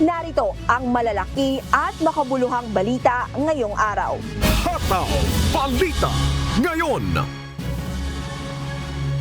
Narito ang malalaki at makabuluhang balita ngayong araw. Hataw Balita ngayon.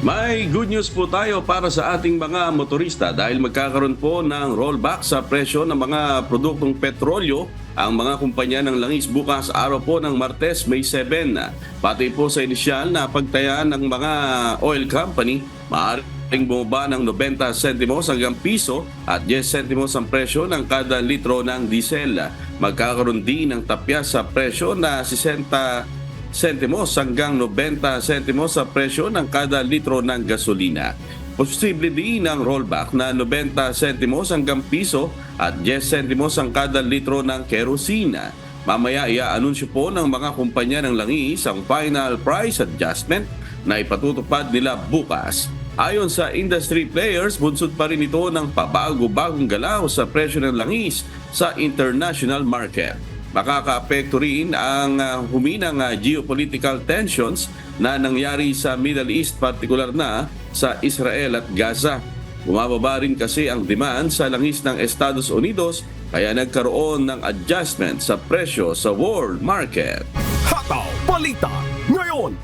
May good news po tayo para sa ating mga motorista dahil magkakaroon po ng rollback sa presyo ng mga produktong petrolyo ang mga kumpanya ng langis bukas araw po ng Martes, May 7. Pati po sa inisyal na pagtayaan ng mga oil company, maaaring bumaba ng 90 sentimos hanggang piso at 10 sentimos ang presyo ng kada litro ng diesel. Magkakaroon din ng tapya sa presyo na 60 sentimos hanggang 90 sentimos sa presyo ng kada litro ng gasolina. Posible din ang rollback na 90 sentimos hanggang piso at 10 sentimos ang kada litro ng kerosina. Mamaya i-anunsyo po ng mga kumpanya ng langis ang final price adjustment na ipatutupad nila bukas. Ayon sa industry players, bunsod pa rin ito ng pabago-bagong galaw sa presyo ng langis sa international market. Makakaapekto rin ang huminang geopolitical tensions na nangyari sa Middle East, partikular na sa Israel at Gaza. Bumababa rin kasi ang demand sa langis ng Estados Unidos kaya nagkaroon ng adjustment sa presyo sa world market. Hataw Balita ngayon.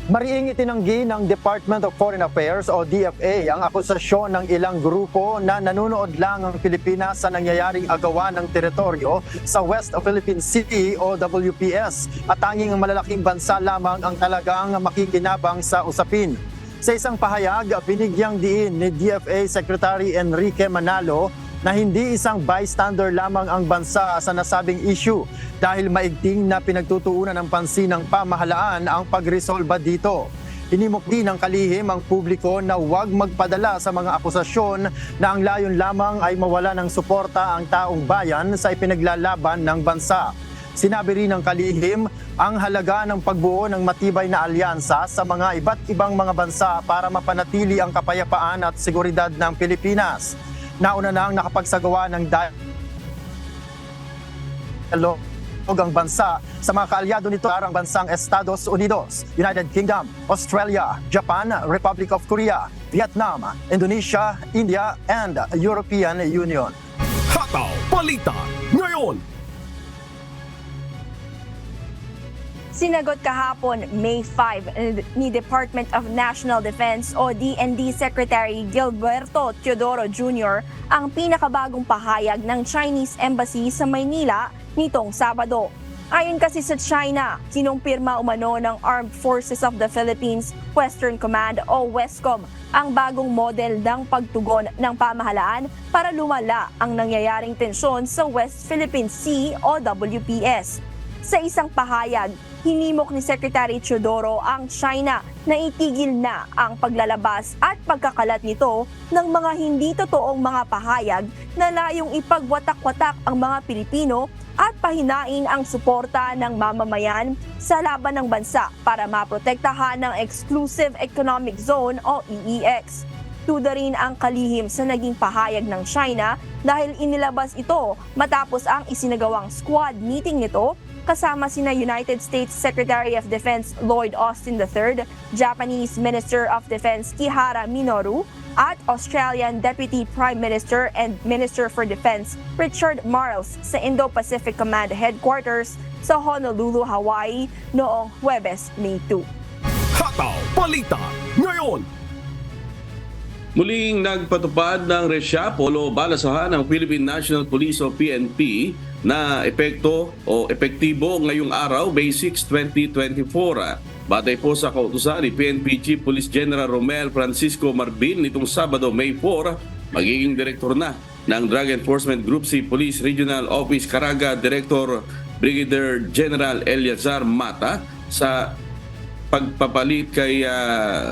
Mariing itinanggi ng Department of Foreign Affairs o DFA ang akusasyon ng ilang grupo na nanunood lang ang Pilipinas sa nangyayaring agawan ng teritoryo sa West Philippine Sea o WPS at tanging malalaking bansa lamang ang talagang makikinabang sa usapin. Sa isang pahayag, binigyang diin ni DFA Secretary Enrique Manalo na hindi isang bystander lamang ang bansa sa nasabing issue dahil maigting na pinagtutuunan ng pansin ng pamahalaan ang pagresolba dito. Hinimok din ng kalihim ang publiko na huwag magpadala sa mga akusasyon na ang layon lamang ay mawala ng suporta ang taong bayan sa ipinaglalaban ng bansa. Sinabi rin ng kalihim ang halaga ng pagbuo ng matibay na alyansa sa mga iba't ibang mga bansa para mapanatili ang kapayapaan at seguridad ng Pilipinas. Nauna nang nakapagsagawa ng dialog ang bansa sa mga kaalyado nito ang bansang Estados Unidos, United Kingdom, Australia, Japan, Republic of Korea, Vietnam, Indonesia, India, and European Union. Hataw Balita ngayon. Sinagot kahapon, May 5, ni Department of National Defense o DND Secretary Gilberto Teodoro Jr. ang pinakabagong pahayag ng Chinese Embassy sa Maynila nitong Sabado. Ayon kasi sa China, kinumpirma umano ng Armed Forces of the Philippines Western Command o WESCOM ang bagong model ng pagtugon ng pamahalaan para lumala ang nangyayaring tensyon sa West Philippine Sea o WPS. Sa isang pahayag, hinimok ni Secretary Teodoro ang China na itigil na ang paglalabas at pagkakalat nito ng mga hindi totoong mga pahayag na layong ipagwatak-watak ang mga Pilipino at pahinain ang suporta ng mamamayan sa laban ng bansa para maprotektahan ng Exclusive Economic Zone o EEX. Tuda rin ang kalihim sa naging pahayag ng China dahil inilabas ito matapos ang isinagawang squad meeting nito kasama sina United States Secretary of Defense Lloyd Austin III, Japanese Minister of Defense Kihara Minoru, at Australian Deputy Prime Minister and Minister for Defense Richard Marles sa Indo-Pacific Command Headquarters sa Honolulu, Hawaii noong Huwebes, May 2. Hataw Balita ngayon. Muling nagpatupad ng reshuffle o balasahan ng Philippine National Police o PNP na epektibo ngayong araw, May 6, 2024. Batay po sa kautusan ni PNP Chief Police General Romel Francisco Marbil nitong Sabado, May 4, magiging direktor na ng Drug Enforcement Group si Police Regional Office Caraga Director Brigadier General Eliazar Mata sa pagpapalit kay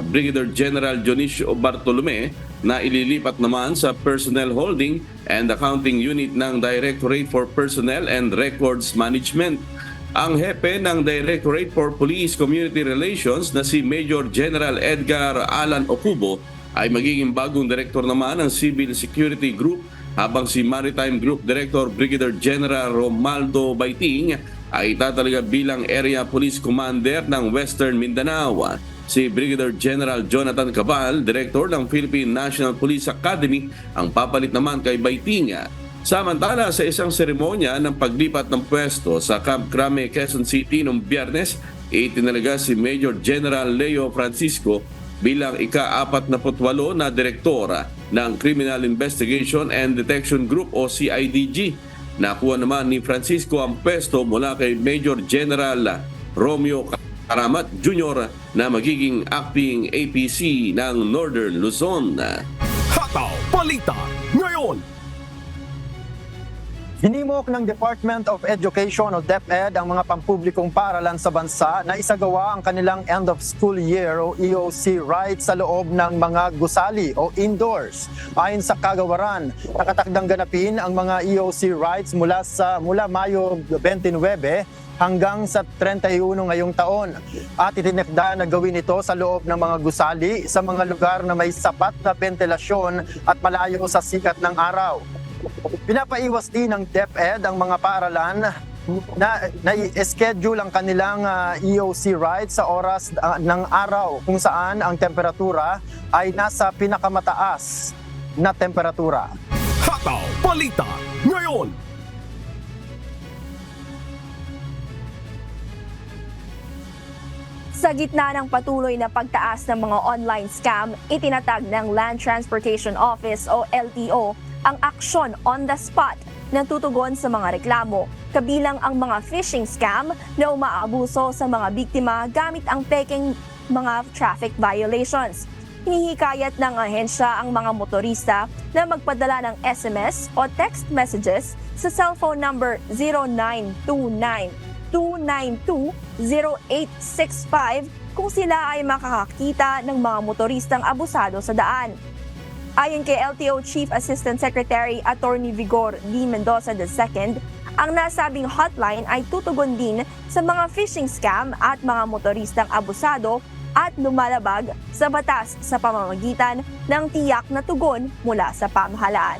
Brigadier General Dionisio Bartolome na ililipat naman sa Personnel Holding and Accounting Unit ng Directorate for Personnel and Records Management. Ang hepe ng Directorate for Police Community Relations na si Major General Edgar Alan Ocubo ay magiging bagong direktor naman ng Civil Security Group habang si Maritime Group Director Brigadier General Romaldo Baiting ay tatalaga bilang Area Police Commander ng Western Mindanao. Si Brigadier General Jonathan Cabal, Director ng Philippine National Police Academy, ang papalit naman kay Baitinga. Samantala, sa isang seremonya ng paglipat ng pwesto sa Camp Crame, Quezon City noong Biyernes, itinalaga si Major General Leo Francisco bilang ika-48 na direktora ng Criminal Investigation and Detection Group o CIDG. Nakuha naman ni Francisco ang pwesto mula kay Major General Romeo Karamat Jr. na magiging acting APC ng Northern Luzon. Hataw Balita ngayon. Hinimok ng Department of Education o DepEd ang mga pampublikong paaralan sa bansa na isagawa ang kanilang end of school year o EOC rites sa loob ng mga gusali o indoors. Ayon sa kagawaran, nakatakdang ganapin ang mga EOC rites mula Mayo 29 hanggang sa 31 ngayong taon. At itinakda na gawin ito sa loob ng mga gusali sa mga lugar na may sapat na ventilasyon at malayo sa sikat ng araw. Pinapaiwas din ng DepEd ang mga paaralan na i-schedule ang kanilang EOC rites sa oras ng araw kung saan ang temperatura ay nasa pinakamataas na temperatura. Hataw Balita ngayon. Sa gitna ng patuloy na pagtaas ng mga online scam, itinatag ng Land Transportation Office o LTO ang aksyon on the spot na tutugon sa mga reklamo, kabilang ang mga phishing scam na umaabuso sa mga biktima gamit ang peking mga traffic violations. Hinihikayat ng ahensya ang mga motorista na magpadala ng SMS o text messages sa cellphone number 0929-292-0865 kung sila ay makakakita ng mga motoristang abusado sa daan. Ayon kay LTO Chief Assistant Secretary Attorney Vigor D. Mendoza II, ang nasabing hotline ay tutugon din sa mga phishing scam at mga motoristang abusado at lumalabag sa batas sa pamamagitan ng tiyak na tugon mula sa pamahalaan.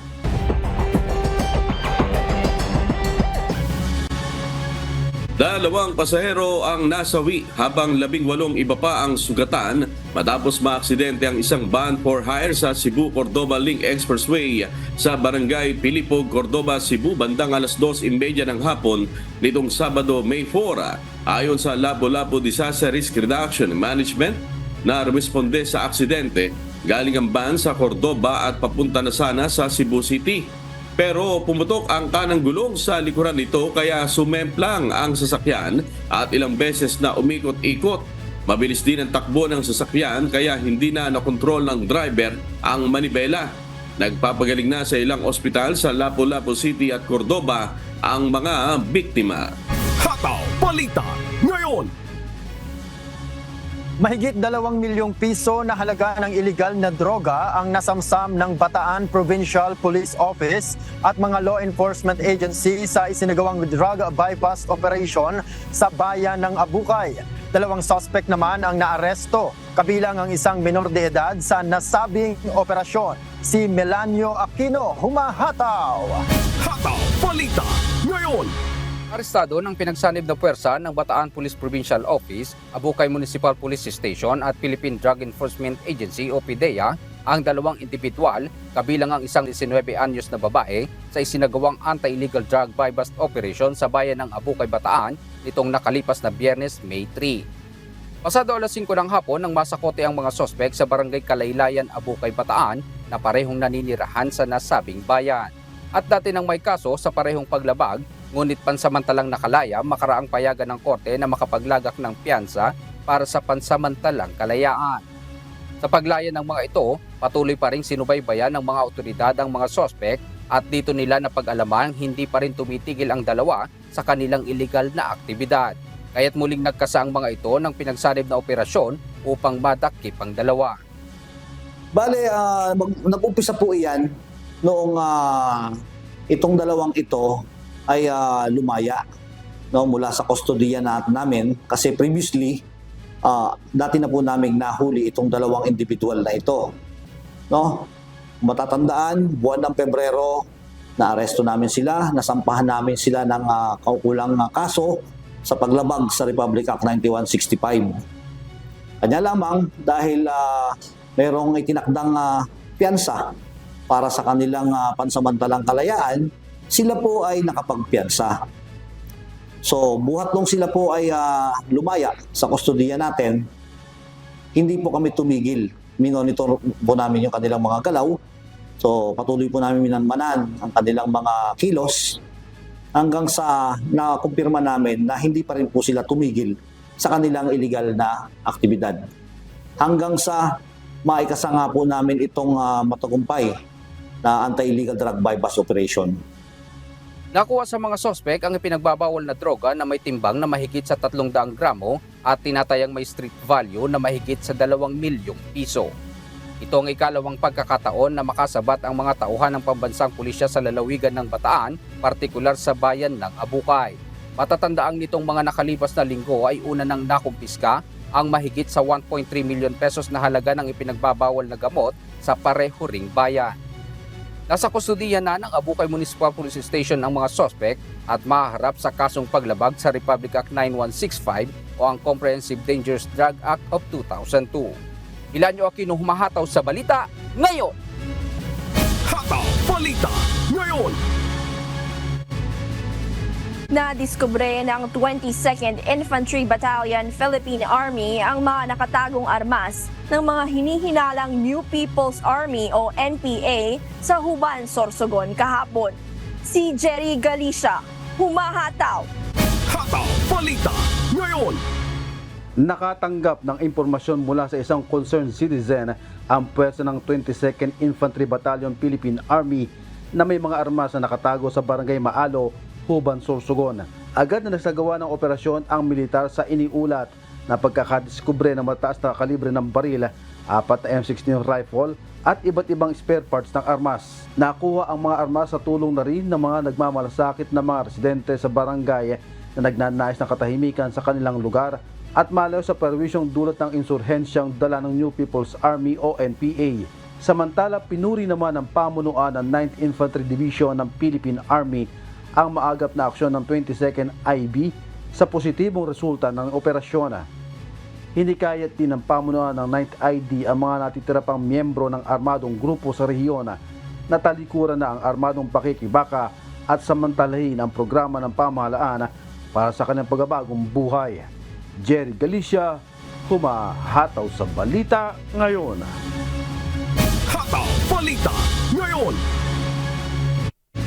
Dalawang pasahero ang nasawi habang 18 iba pa ang sugatan matapos maaksidente ang isang van for hire sa Cebu-Cordoba Link Expressway sa Barangay Pilipog, Cordoba, Cebu bandang alas 2:30 ng hapon nitong Sabado, May 4. Ayon sa Lapu-Lapu Disaster Risk Reduction Management na responde sa aksidente, galing ang van sa Cordoba at papunta na sana sa Cebu City. Pero pumutok ang kanang gulong sa likuran nito kaya sumemplang ang sasakyan at ilang beses na umikot-ikot. Mabilis din ang takbo ng sasakyan kaya hindi na nakontrol ng driver ang manibela. Nagpapagaling na sa ilang ospital sa Lapu-Lapu City at Cordoba ang mga biktima. Hataw Balita ngayon. Mahigit 2 milyong piso na halaga ng iligal na droga ang nasamsam ng Bataan Provincial Police Office at mga law enforcement agency sa isinagawang drug bypass operation sa bayan ng Abukay. 2 suspect naman ang naaresto, kabilang ang isang minor de edad sa nasabing operasyon. Si Melanio Aquino, humahataw! Hataw Balita ngayon. Arestado ng pinagsanib na puwersa ng Bataan Police Provincial Office, Abukay Municipal Police Station at Philippine Drug Enforcement Agency o PDEA ang 2 individual, kabilang ang isang 19 anyos na babae sa isinagawang anti-illegal drug bypass operation sa bayan ng Abukay, Bataan nitong nakalipas na Biyernes, May 3. Pasado alas 5 ng hapon nang masakote ang mga sospek sa barangay Kalaylayan, Abukay, Bataan na parehong naninirahan sa nasabing bayan. At dati nang may kaso sa parehong paglabag, ngunit pansamantalang nakalaya makaraang payagan ng korte na makapaglagak ng piyansa para sa pansamantalang kalayaan. Sa paglaya ng mga ito, patuloy pa rin sinubaybayan ng mga otoridad ang mga sospek at dito nila napag-alaman hindi pa rin tumitigil ang dalawa sa kanilang iligal na aktibidad. Kaya't muling nagkasa ang mga ito ng pinagsanib na operasyon upang madakip ang dalawa. Bale, nag-umpisa po iyan noong itong dalawang ito ay lumaya mula sa kustodiya namin kasi previously dati na po namin nahuli itong 2 individual na ito. Matatandaan, buwan ng Pebrero, naaresto namin sila, nasampahan namin sila ng kaukulang kaso sa paglabag sa Republic Act 9165. Kanya lamang dahil merong itinakdang piyansa para sa kanilang pansamantalang kalayaan, sila po ay nakapagpiyansa. So buhat nung sila po ay lumaya sa kustodiya natin, hindi po kami tumigil. Minonitor po namin yung kanilang mga galaw. So patuloy po namin minanmanan ang kanilang mga kilos hanggang sa nakumpirma namin na hindi pa rin po sila tumigil sa kanilang illegal na aktibidad. Hanggang sa maikasa nga po namin itong matagumpay na anti-illegal drug bypass operation. Nakuha sa mga sospek ang ipinagbabawal na droga na may timbang na mahigit sa 300 gramo at tinatayang may street value na mahigit sa 2 milyong piso. Ito ang ikalawang pagkakataon na makasabat ang mga tauhan ng pambansang pulisya sa lalawigan ng Bataan, partikular sa bayan ng Abukay. Matatandaang nitong mga nakalipas na linggo ay una nang nakumpiska ang mahigit sa 1.3 milyon pesos na halaga ng ipinagbabawal na gamot sa pareho ring bayan. Nasa kustodiya na ng Abukay Municipal Police Station ang mga sospek at mahaharap sa kasong paglabag sa Republic Act 9165 o ang Comprehensive Dangerous Drug Act of 2002. Ilan nyo Aquino humahataw sa balita ngayon. Hataw Balita ngayon. Nadiskubre ng 22nd Infantry Battalion, Philippine Army ang mga nakatagong armas ng mga hinihinalang New People's Army o NPA sa Huban, Sorsogon kahapon. Si Jerry Galicia, humahataw. Hataw Balita ngayon. Nakatanggap ng impormasyon mula sa isang concerned citizen ang pwersa ng 22nd Infantry Battalion Philippine Army na may mga armas na nakatago sa Barangay Maalo, Huban, Sorsogon. Agad na nagsagawa ng operasyon ang militar sa iniulat na pagkakadiskubre ng mataas na kalibre ng baril, 4 na M16 rifle at iba't ibang spare parts ng armas. Nakuha ang mga armas sa tulong na rin ng mga nagmamalasakit na mga residente sa barangay na nagnanais ng katahimikan sa kanilang lugar at malayo sa perwisyong dulot ng insurhensyang dala ng New People's Army o NPA. Samantala, pinuri naman ng pamunuan ng 9th Infantry Division ng Philippine Army ang maagap na aksyon ng 22nd IB sa positibong resulta ng operasyon. Hinikayat din ng pamunuan ng 9th ID ang mga natitira pang miyembro ng armadong grupo sa rehiyon na talikuran na ang armadong pakikibaka at samantalahin ang programa ng pamahalaan para sa kanilang pagbabagong buhay. Jerry Galicia, humahataw sa balita ngayon. Hataw Balita ngayon.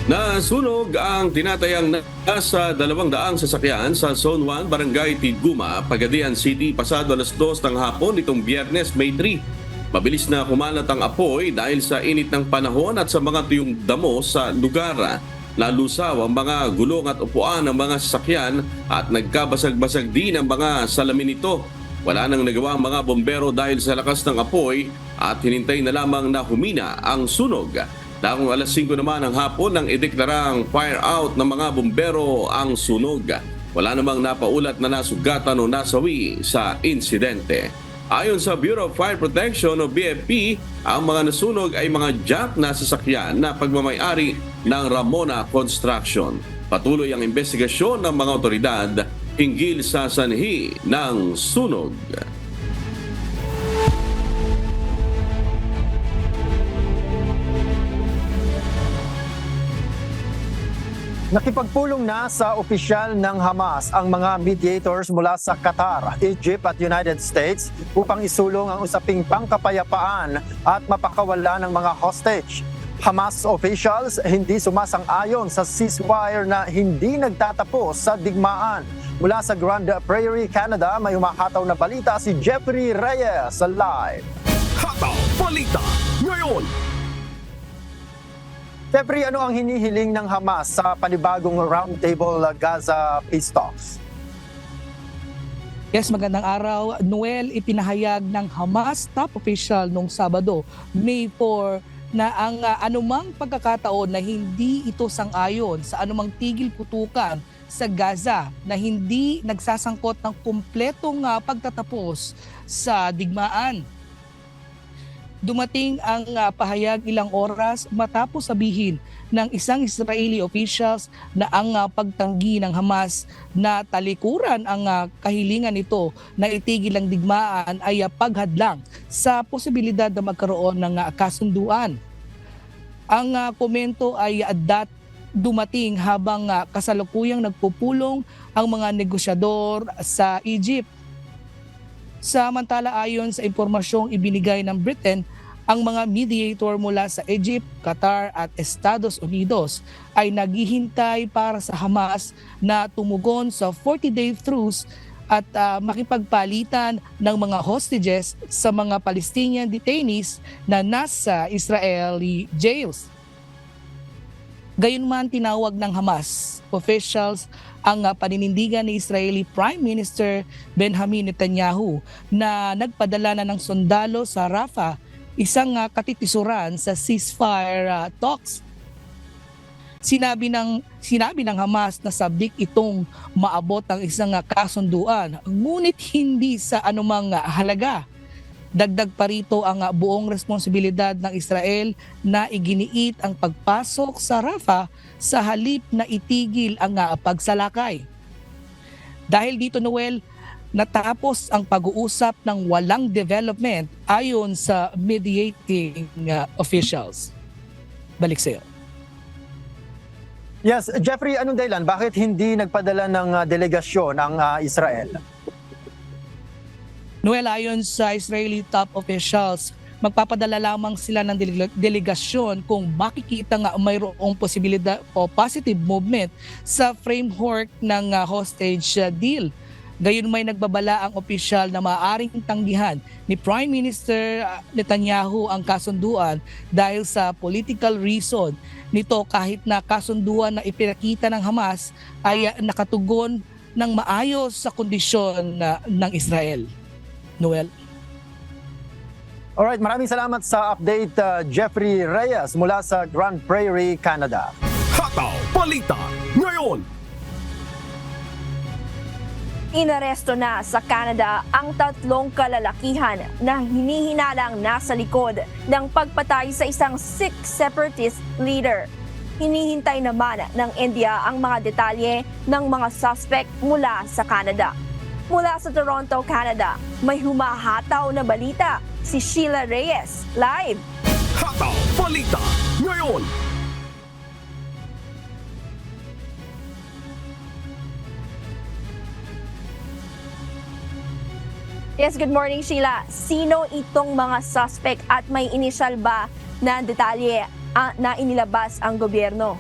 Nasunog ang tinatayang nasa 200 sasakyan sa Zone 1, Barangay Tiguma, Pagadian City, pasado alas 2 ng hapon nitong Biyernes, May 3. Mabilis na kumalat ang apoy dahil sa init ng panahon at sa mga tuyong damo sa lugar. Nalusaw ang mga gulong at upuan ng mga sasakyan at nagkabasag-basag din ang mga salamin nito. Wala nang nagawa ang mga bombero dahil sa lakas ng apoy at hinintay na lamang na humina ang sunog. Dakong alas 5 naman ng hapon nang ideklarang fire out ng mga bombero ang sunog. Wala namang napaulat na nasugatan o nasawi sa insidente. Ayon sa Bureau of Fire Protection o BFP, ang mga nasunog ay mga jack na sasakyan na pagmamayari ng Ramona Construction. Patuloy ang investigasyon ng mga otoridad hinggil sa sanhi ng sunog. Nakipagpulong na sa opisyal ng Hamas ang mga mediators mula sa Qatar, Egypt at United States upang isulong ang usaping pangkapayapaan at mapakawala ng mga hostage. Hamas officials hindi sumasang-ayon sa ceasefire na hindi nagtatapos sa digmaan. Mula sa Grand Prairie, Canada, may humahataw na balita si Jeffrey Reyes sa live. Hataw Balita ngayon. Jeffrey, ano ang hinihiling ng Hamas sa panibagong Roundtable Gaza Peace Talks? Yes, magandang araw. Noel, ipinahayag ng Hamas top official nung Sabado, May 4, na ang anumang pagkakataon na hindi ito sang-ayon sa anumang tigil putukan sa Gaza na hindi nagsasangkot ng kumpletong pagtatapos sa digmaan. Dumating ang pahayag ilang oras matapos sabihin ng isang Israeli officials na ang pagtanggi ng Hamas na talikuran ang kahilingan nito na itigil ang digmaan ay paghadlang sa posibilidad na magkaroon ng kasunduan. Ang komento ay dumating habang kasalukuyang nagpupulong ang mga negosyador sa Egypt. Samantala, ayon sa impormasyong ibinigay ng Britain, ang mga mediator mula sa Egypt, Qatar at Estados Unidos ay naghihintay para sa Hamas na tumugon sa 40-day truce at makipagpalitan ng mga hostages sa mga Palestinian detainees na nasa Israeli jails. Gayunman, tinawag ng Hamas officials ang paninindigan ni Israeli Prime Minister Benjamin Netanyahu na nagpadala na ng sundalo sa Rafah, isang katitisuran sa ceasefire talks. Sinabi ng Hamas na sabik itong maabot ang isang kasunduan, ngunit hindi sa anumang halaga. Dagdag pa rito ang buong responsibilidad ng Israel na iginiit ang pagpasok sa Rafah sa halip na itigil ang pagsalakay. Dahil dito, Noel, natapos ang pag-uusap ng walang development ayon sa mediating officials. Balik sa'yo. Yes, Jeffrey, anong dahilan? Bakit hindi nagpadala ng delegasyon ang Israel? Noel, ayon sa Israeli top officials, magpapadala lamang sila ng delegasyon kung makikita nga mayroong posibilidad o positive movement sa framework ng hostage deal. Gayon may nagbabala ang opisyal na maaaring tanggihan ni Prime Minister Netanyahu ang kasunduan dahil sa political reason nito, kahit na kasunduan na ipinakita ng Hamas ay nakatugon ng maayos sa kondisyon ng Israel. Noel. Alright, maraming salamat sa update, Jeffrey Reyes mula sa Grand Prairie, Canada. Hataw Balita ngayon. Inaresto na sa Canada ang 3 kalalakihan na hinihinalang nasa likod ng pagpatay sa isang Sikh separatist leader. Hinihintay naman ng India ang mga detalye ng mga suspect mula sa Canada. Mula sa Toronto, Canada, may humahataw na balita. Si Sheila Reyes, live. Hataw Balita ngayon. Yes, good morning, Sheila. Sino itong mga suspect at may inisyal ba na detalye na inilabas ang gobyerno?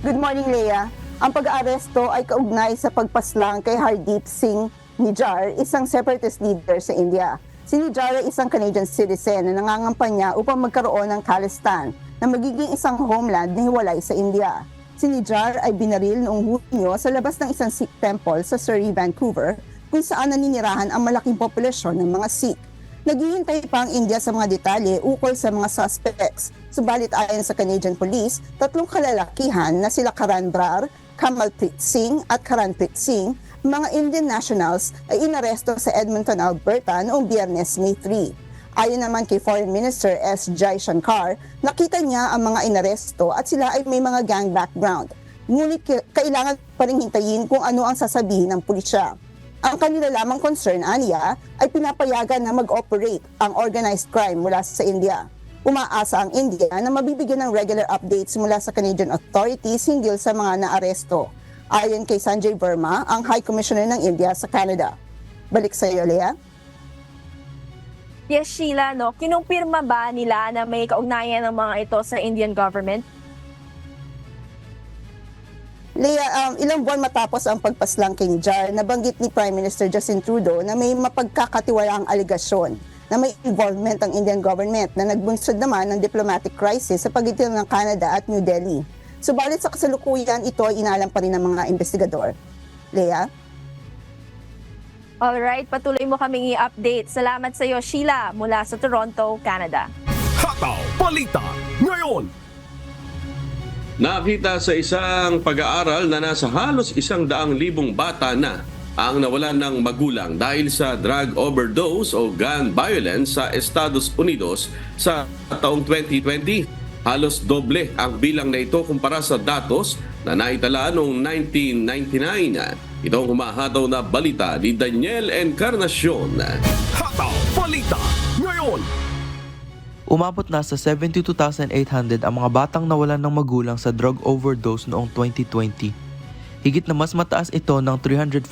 Good morning, Leah. Ang pag-aaresto ay kaugnay sa pagpaslang kay Hardeep Singh Nijjar, isang separatist leader sa India. Si Nijjar ay isang Canadian citizen na nangangampanya upang magkaroon ng Khalistan na magiging isang homeland na hiwalay sa India. Si Nijjar ay binaril noong Hunyo sa labas ng isang Sikh temple sa Surrey, Vancouver, kung saan naninirahan ang malaking populasyon ng mga Sikh. Naghihintay pa ang India sa mga detalye ukol sa mga suspects. Subalit ayon sa Canadian Police, 3 kalalakihan na sila Karan Brar, Kamalpreet Singh at Karanpreet Singh, mga Indian nationals, ay inaresto sa Edmonton, Alberta noong Biyernes, May 3. Ayon naman kay Foreign Minister S. Jaishankar, nakita niya ang mga inaresto at sila ay may mga gang background. Ngunit kailangan pa rin hintayin kung ano ang sasabihin ng pulisya. Ang kanila lamang concern, aniya, ay pinapayagan na mag-operate ang organized crime mula sa India. Umaasa ang India na mabibigyan ng regular updates mula sa Canadian authorities hinggil sa mga naaresto. Ayon kay Sanjay Verma, ang High Commissioner ng India sa Canada. Balik sa iyo, Leah. Yes, Sheila, no? Kinumpirma ba nila na may kaugnayan ng mga ito sa Indian government? Leah, ilang buwan matapos ang pagpaslang kay Nijjar, nabanggit ni Prime Minister Justin Trudeau na may mapagkakatiwalaang aligasyon na may involvement ang Indian government na nagbunsod naman ng diplomatic crisis sa pagitan ng Canada at New Delhi. Subalit sa kasalukuyan, ito ay inaalam pa rin ng mga investigador. Leah? Alright, patuloy mo kaming i-update. Salamat sa iyo, Sheila, mula sa Toronto, Canada. Hataw Balita ngayon. Nakita sa isang pag-aaral na nasa halos 100,000 bata na ang nawalan ng magulang dahil sa drug overdose o gun violence sa Estados Unidos sa taong 2020. Halos doble ang bilang na ito kumpara sa datos na naitala noong 1999. Ito ang humahataw na balita ni Daniel Encarnacion. Hataw Balita ngayon. Umabot na sa 72,800 ang mga batang nawalan ng magulang sa drug overdose noong 2020. Higit na mas mataas ito ng 345%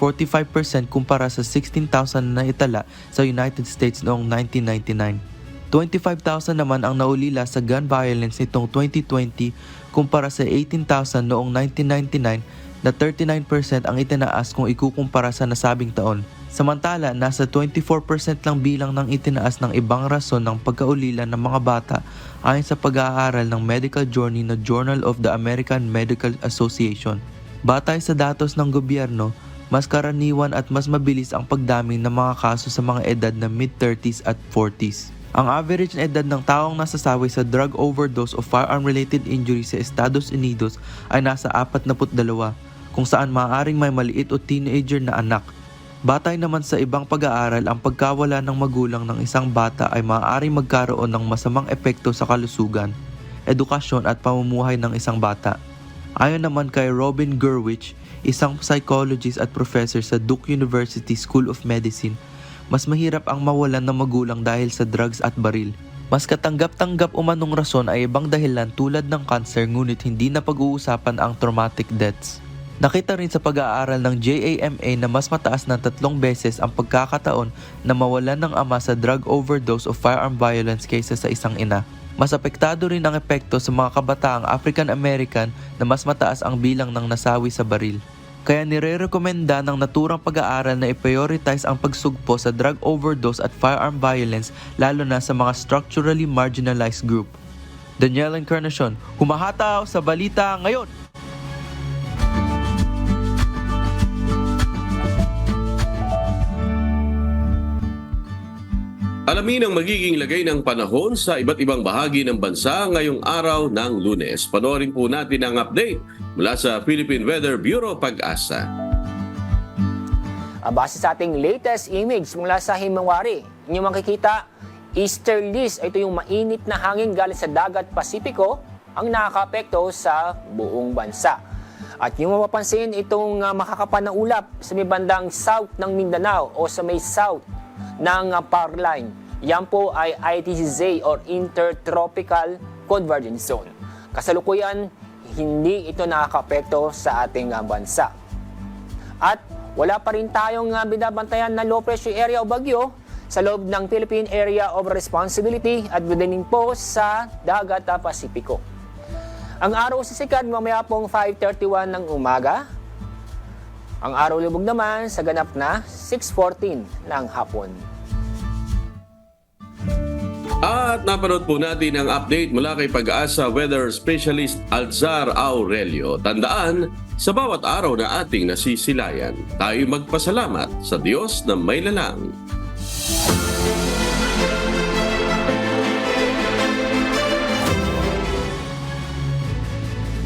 kumpara sa 16,000 na itala sa United States noong 1999. 25,000 naman ang naulila sa gun violence nitong 2020 kumpara sa 18,000 noong 1999 na 39% ang itinaas kung ikukumpara sa nasabing taon. Samantala, nasa 24% lang bilang ng itinaas ng ibang rason ng pagkaulila ng mga bata ayon sa pag-aaral ng medical journal na Journal of the American Medical Association. Batay sa datos ng gobyerno, mas karaniwan at mas mabilis ang pagdami ng mga kaso sa mga edad na mid-30s at 40s. Ang average na edad ng taong nasasawi sa drug overdose o firearm-related injury sa Estados Unidos ay nasa 42, kung saan maaaring may maliit o teenager na anak. Batay naman sa ibang pag-aaral, ang pagkawala ng magulang ng isang bata ay maaaring magkaroon ng masamang epekto sa kalusugan, edukasyon at pamumuhay ng isang bata. Ayon naman kay Robin Gurwitch, isang psychologist at professor sa Duke University School of Medicine, mas mahirap ang mawalan ng magulang dahil sa drugs at baril. Mas katanggap-tanggap umanong rason ay ibang dahilan tulad ng cancer, ngunit hindi na pag-uusapan ang traumatic deaths. Nakita rin sa pag-aaral ng JAMA na mas mataas ng 3 beses ang pagkakataon na mawalan ng ama sa drug overdose o firearm violence kaysa sa isang ina. Mas apektado rin ang epekto sa mga kabataang African American na mas mataas ang bilang ng nasawi sa baril. Kaya nire-rekomenda ng naturang pag-aaral na i-prioritize ang pagsugpo sa drug overdose at firearm violence lalo na sa mga structurally marginalized group. Daniel Encarnacion, humahataw sa balita ngayon! Alamin ang magiging lagay ng panahon sa iba't ibang bahagi ng bansa ngayong araw ng Lunes. Panoorin po natin ang update mula sa Philippine Weather Bureau Pag-asa. Base sa ating latest image mula sa Himawari, inyong makikita, easterlies, ito yung mainit na hangin galing sa dagat Pasipiko ang nakakaapekto sa buong bansa. At yung mapapansin, itong makakapal na ulap sa may bandang south ng Mindanao o sa may south ng Parline. Yan po ay ITCZ or Intertropical Convergence Zone. Kasalukuyan, hindi ito nakakaapekto sa ating bansa. At wala pa rin tayong binabantayan na low pressure area o bagyo sa loob ng Philippine Area of Responsibility at within po sa Dagat Pasipiko. Ang araw sisikat mamaya pong 5:31 ng umaga. Ang araw lubog naman sa ganap na 6:14 ng hapon. At napanood po natin ang update mula kay Pag-asa Weather Specialist Alzar Aurelio. Tandaan, sa bawat araw na ating nasisilayan, tayo magpasalamat sa Diyos na may lalang.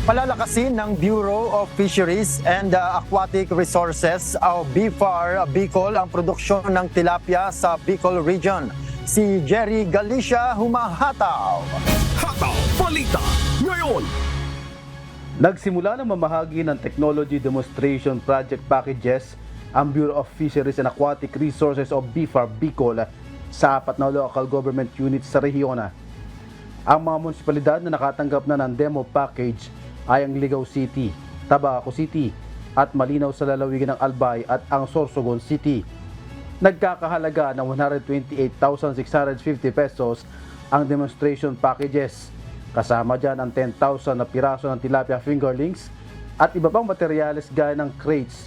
Palalakasin ng Bureau of Fisheries and Aquatic Resources o BFAR Bicol ang produksyon ng tilapia sa Bicol Region. Si Jerry Galicia humahataw. Hataw Balita ngayon. Nagsimula ng mamahagi ng Technology Demonstration Project Packages ang Bureau of Fisheries and Aquatic Resources o BFAR Bicol sa 4 na local government units sa rehiyon. Ang mga munisipalidad na nakatanggap na ng demo package ay ang Ligao City, Tabaco City at Malinaw sa lalawigan ng Albay at ang Sorsogon City. Nagkakahalaga ng 128,650 pesos ang demonstration packages. Kasama dyan ang 10,000 na piraso ng tilapia fingerlings at iba pang materyales gaya ng crates,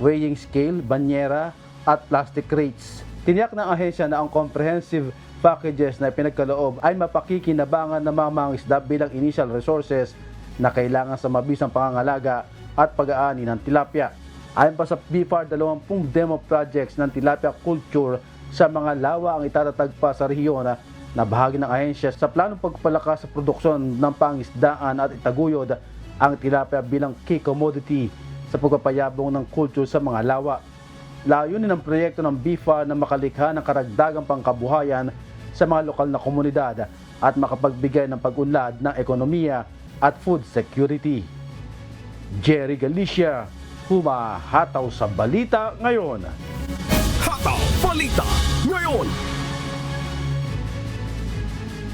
weighing scale, banyera at plastic crates. Tiniyak ng ahensya na ang comprehensive packages na pinagkaloob ay mapakikinabangan ng mga mangingisda bilang initial resources na kailangan sa mabisang pangangalaga at pag-aani ng tilapia. Ayon pa sa BFAR, 20 demo projects ng tilapia culture sa mga lawa ang itatatag pa sa rehiyon na bahagi ng ahensya sa planong pagpalakas sa produksyon ng pangisdaan at itaguyod ang tilapia bilang key commodity sa pagpapayabong ng culture sa mga lawa. Layunin ng proyekto ng BIFA na makalikha ng karagdagang pangkabuhayan sa mga lokal na komunidad at makapagbigay ng pag-unlad ng ekonomiya at food security. Jerry Galicia, humahataw sa balita ngayon. Hataw Balita Ngayon.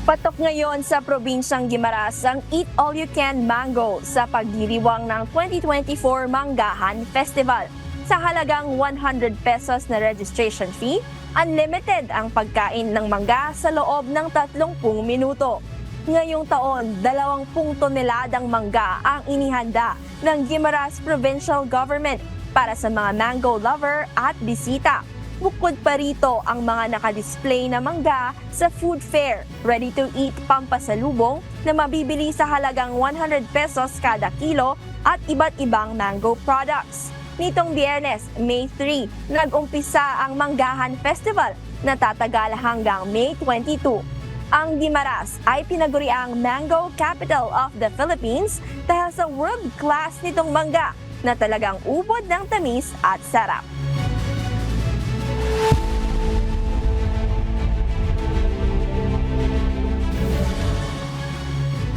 Patok ngayon sa probinsyang Guimaras ang Eat All You Can Mango sa pagdiriwang ng 2024 Manggahan Festival. Sa halagang 100 pesos na registration fee, unlimited ang pagkain ng mangga sa loob ng 30 minuto. Ngayong taon, 20 toneladang mangga ang inihanda ng Guimaras Provincial Government para sa mga mango lover at bisita. Bukod pa rito ang mga nakadisplay na mangga sa food fair, ready-to-eat pampasalubong na mabibili sa halagang 100 pesos kada kilo at iba't ibang mango products. Nitong Biyernes, May 3, nag-umpisa ang Manggahan Festival na tatagal hanggang May 22. Ang Guimaras ay pinaguriang Mango Capital of the Philippines dahil sa world-class nitong mangga na talagang ubod ng tamis at sarap.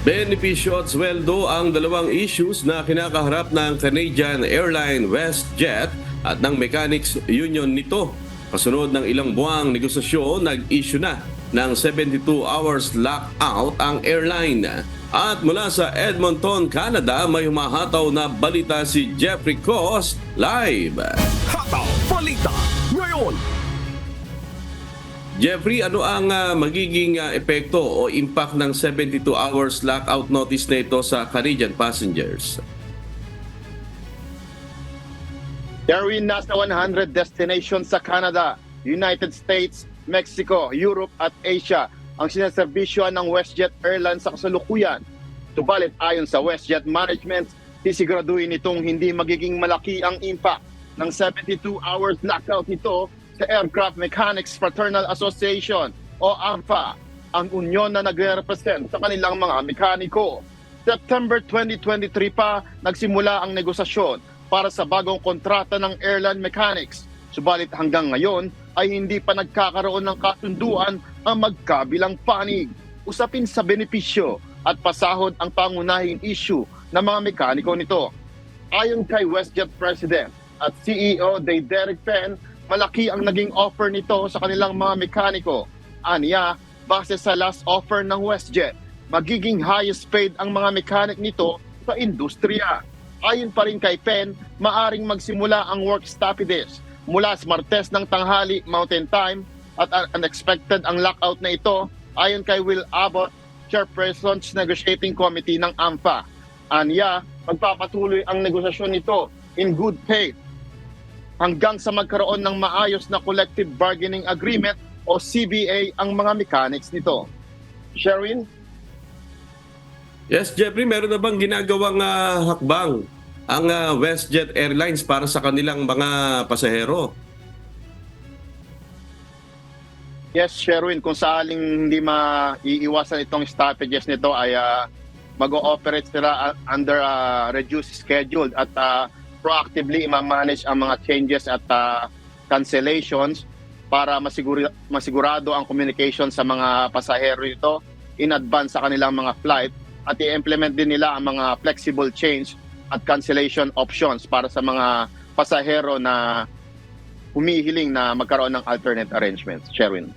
Benepisyo at sweldo ang dalawang issues na kinakaharap ng Canadian Airline WestJet at ng Mechanics Union nito. Kasunod ng ilang buwang negosasyon, nag-issue na ng 72 hours lockout ang airline. At mula sa Edmonton, Canada, may humahataw na balita si Jeffrey Cos live. Hataw Balita Ngayon. Jeffrey, ano ang magiging epekto o impact ng 72 hours lockout notice na ito sa Canadian passengers? Darwin, nasa 100 destinations sa Canada, United States, Mexico, Europe at Asia ang sinaserbisyohan ng WestJet Airlines sa kasalukuyan. Subalit ayon sa WestJet Management, sisiguraduhin itong hindi magiging malaki ang impact ng 72 hours lockout nito sa Aircraft Mechanics Fraternal Association o AMFA, ang unyon na nagre-represent sa kanilang mga mekaniko. September 2023 pa nagsimula ang negosasyon para sa bagong kontrata ng airline mechanics. Subalit hanggang ngayon ay hindi pa nagkakaroon ng kasunduan ang magkabilang panig. Usapin sa benepisyo at pasahod ang pangunahing issue ng mga mekaniko nito. Ayon kay WestJet President at CEO Derek Penn, malaki ang naging offer nito sa kanilang mga mekaniko. Aniya, base sa last offer ng WestJet, magiging highest paid ang mga mechanic nito sa industriya. Ayon pa rin kay Penn, maaring magsimula ang work stoppages mula sa Martes ng tanghali Mountain Time at unexpected ang lockout na ito ayon kay Will Abbott, Chairperson sa Negotiating Committee ng AMFA. Aniya, magpapatuloy ang negosasyon nito in good faith hanggang sa magkaroon ng maayos na collective bargaining agreement o CBA ang mga mechanics nito. Sherwin? Yes, Jeffrey, meron na bang ginagawang hakbang ang WestJet Airlines para sa kanilang mga pasahero? Yes, Sherwin, kung saaling hindi maiiwasan itong stoppages nito ay mag-ooperate sila under reduced schedule at proactively i-manage ang mga changes at cancellations para masigurado ang communication sa mga pasahero ito in advance sa kanilang mga flight at i-implement din nila ang mga flexible change at cancellation options para sa mga pasahero na humihiling na magkaroon ng alternate arrangements. Sherwin.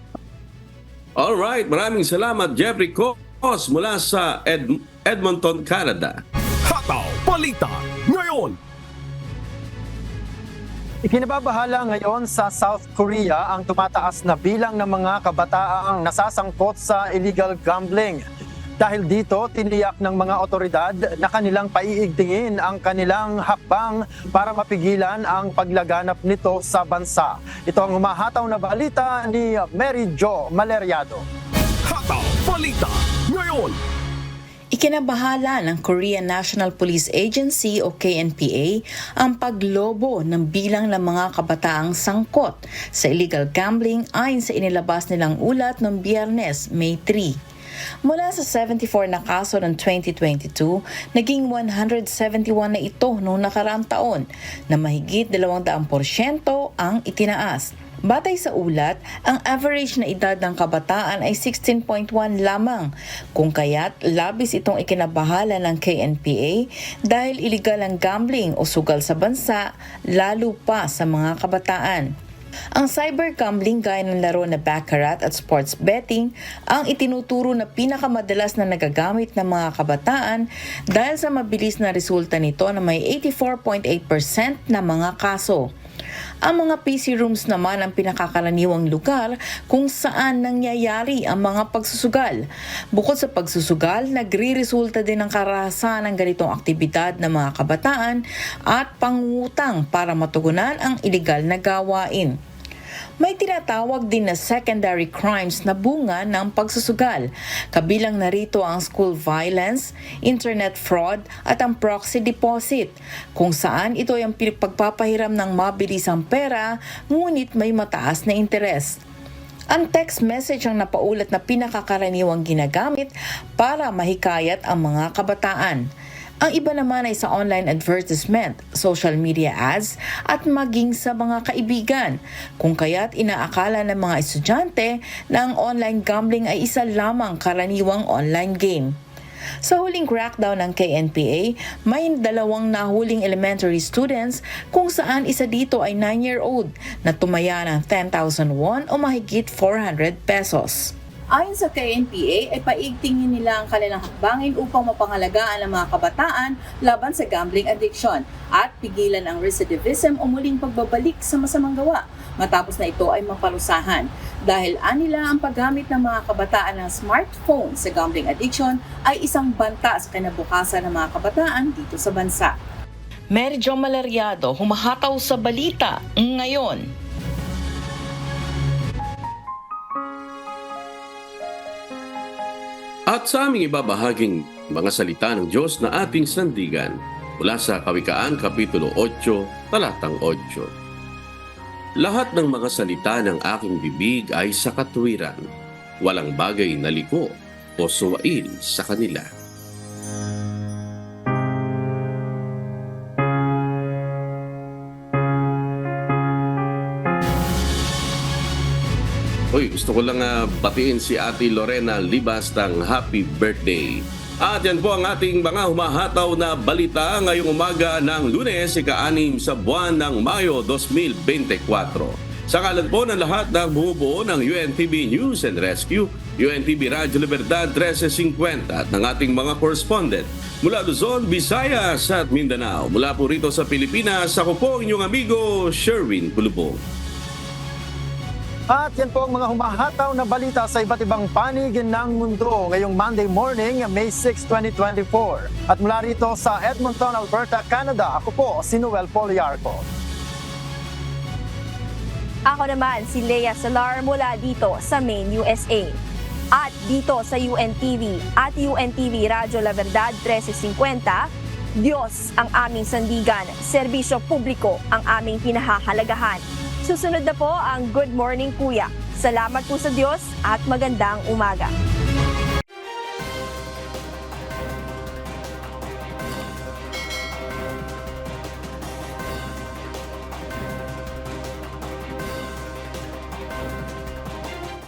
Alright, maraming salamat Jeffrey Cos mula sa Edmonton, Canada. Hataw Balita Ngayon. Ikinababahala ngayon sa South Korea ang tumataas na bilang ng mga kabataang nasasangkot sa illegal gambling. Dahil dito, tiniyak ng mga otoridad na kanilang paiigtingin ang kanilang hakbang para mapigilan ang paglaganap nito sa bansa. Ito ang humahataw na balita ni Mary Jo Maleriado. Hataw Balita Ngayon. Ikinabahala ng Korean National Police Agency o KNPA ang paglobo ng bilang ng mga kabataang sangkot sa illegal gambling ayon sa inilabas nilang ulat noong Biyernes, May 3. Mula sa 74 na kaso noong 2022, naging 171 na ito noong nakaraang taon na mahigit 200% ang itinaas. Batay sa ulat, ang average na edad ng kabataan ay 16.1 lamang, kung kaya't labis itong ikinabahala ng KNPA dahil iligal ang gambling o sugal sa bansa, lalo pa sa mga kabataan. Ang cybergambling gaya ng laro na baccarat at sports betting ang itinuturo na pinakamadalas na nagagamit ng mga kabataan dahil sa mabilis na resulta nito na may 84.8% na mga kaso. Ang mga PC rooms naman ang pinakakaraniwang lugar kung saan nangyayari ang mga pagsusugal. Bukod sa pagsusugal, nagre-resulta din ang karahasan ng ganitong aktibidad ng mga kabataan at pangungutang para matugunan ang iligal na gawain. May tinatawag din na secondary crimes na bunga ng pagsusugal. Kabilang narito ang school violence, internet fraud at ang proxy deposit, kung saan ito ay ang pagpapahiram ng mabilisang pera ngunit may mataas na interes. Ang text message ang napaulat na pinakakaraniwang ginagamit para mahikayat ang mga kabataan. Ang iba naman ay sa online advertisement, social media ads at maging sa mga kaibigan, kung kaya't inaakala ng mga estudyante na ang online gambling ay isa lamang karaniwang online game. Sa huling crackdown ng KNPA, may 2 nahuling elementary students kung saan isa dito ay 9-year-old na tumaya ng 10,000 won o mahigit 400 pesos. Ayon sa KNPA, ay paigtingin nila ang kanilang hakbangin upang mapangalagaan ang mga kabataan laban sa gambling addiction at pigilan ang recidivism o muling pagbabalik sa masamang gawa matapos na ito ay maparusahan. Dahil anila ang paggamit ng mga kabataan ng smartphone sa gambling addiction ay isang banta sa kinabukasan ng mga kabataan dito sa bansa. Mary Jo Malariado, humahataw sa balita ngayon. At sa aming ibabahaging mga salita ng Diyos na ating sandigan mula sa Kawikaan Kapitulo 8, Talatang 8. Lahat ng mga salita ng aking bibig ay sa katuwiran, walang bagay na liko o suwail sa kanila. Uy, gusto ko lang batiin si Ate Lorena Libas ng happy birthday. At yan po ang ating mga humahataw na balita ngayong umaga ng Lunes, ika-6 sa buwan ng Mayo 2024. Sa ngalan po ng lahat ng bumubuo ng UNTV News and Rescue, UNTV Radyo Libertad 1350 at ng ating mga correspondent mula Luzon, Visayas at Mindanao. Mula po rito sa Pilipinas, ako po inyong amigo Sherwin Pulubong. At yan po ang mga humahataw na balita sa iba't ibang panig ng mundo ngayong Monday morning, May 6, 2024. At mula rito sa Edmonton, Alberta, Canada, ako po si Noel Poliarco. Ako naman si Lea Salar mula dito sa Maine, USA. At dito sa UNTV at UNTV Radyo La Verdad 1350, Diyos ang aming sandigan, serbisyo publiko ang aming pinahahalagahan. Susunod na po ang Good Morning Kuya. Salamat po sa Diyos at magandang umaga.